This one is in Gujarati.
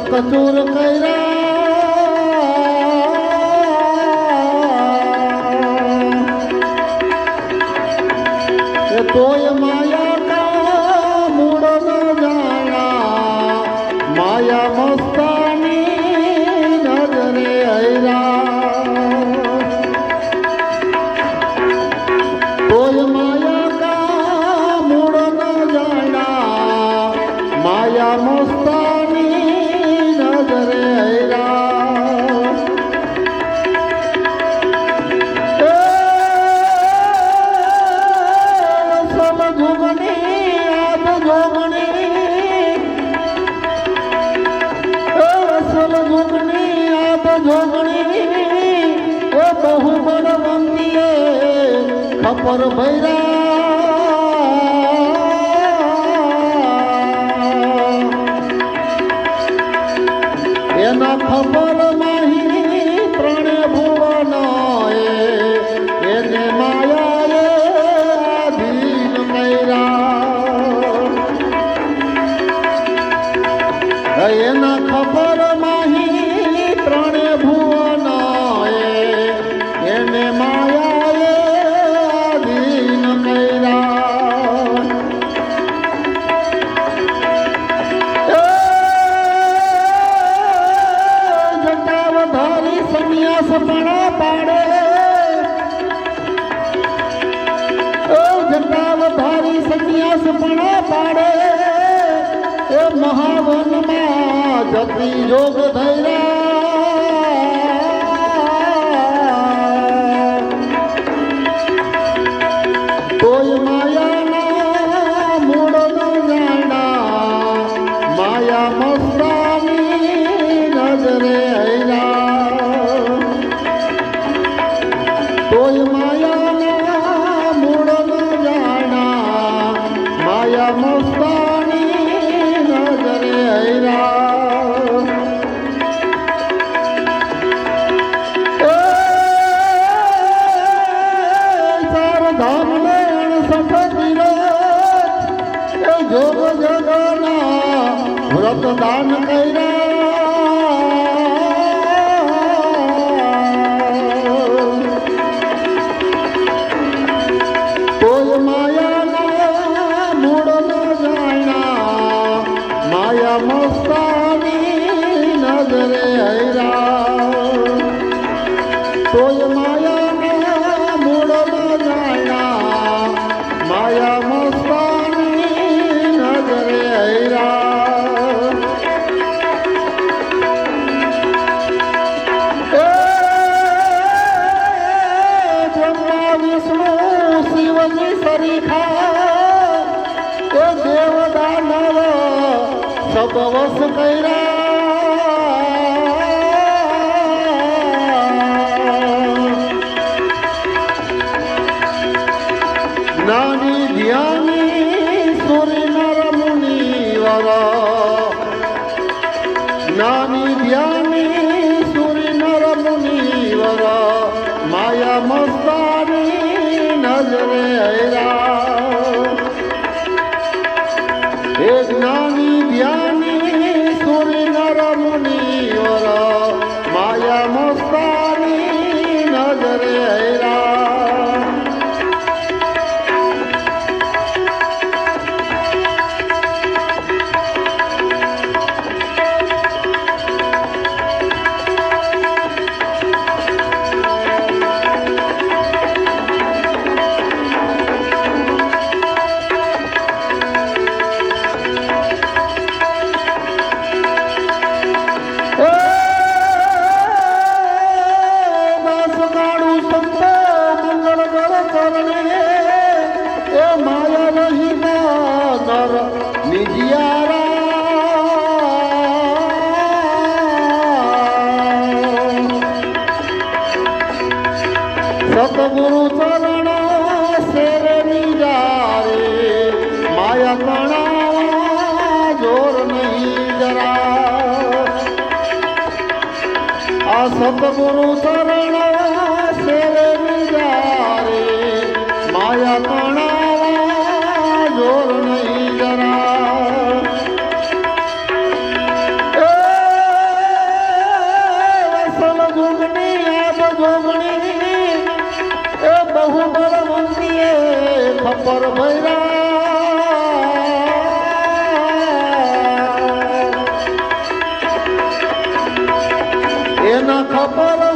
ચકચૂર કર્યા તોય માયા કા મૂળ ન જાણા માયા મસ્તાની નજરે હૈરા તોય માયા કા મૂળ ન જાણા માયા મસ્તાની નજરે હૈરા બહુ બળવંતીએ ખપર ભૈરા એના ખપર માહી ત્રણે ભુવન એને માયાએ આધીન કર્યા એના ખપર માહી ત્રણે ભુવન એને માયાએ આધીન કર્યા જટાવધારી સંન્યાસ પણ પાડે જટાવધારી સંન્યાસ પણ પાડે એ મહાવનમાં જતી યોગ ધૈર્યા કોઈ માયાના મૂળ ન જાણા માયા મસ્તાની નજરે હૈરા કોઈ માયાના મૂળ ન જાણા માયા મસ્તાની નજરે હૈરા ધામ લેણ સખતીરો જોગ જગના વ્રત દાન કર્યા કોઈ માયાના મૂળ ન જાણા માયા મસ્તાની નજરે હૈરા કોઈ માયાના મૂળ ન જાણા માયા મસ્તાની નજરે હૈરા બ્રહ્મા વિષ્ણુ શિવજી સરીખા એ દેવ દાનવ સબ વસ કર્યા નાની ધ્યાની સુરી નર મુનિવર નાની ધ્યાની સુરી નર મુનિવર માયા મસ્તાની નજરે હૈરા એ જ્ઞાની ધ્યાની સુરી નર મુનિવર માયા મસ્તાની નજરે હૈરા સતગુરુ ચરણ શેરે નિજારે માયા તણાવા જોર નહીં જરા આ સતગુરુ ચરણ શેરે નિજારે માયા તણાવા જોર નહીં જરા જોગણી એ બહુ બળવંતીએ ખપર ભૈરા એના ખબર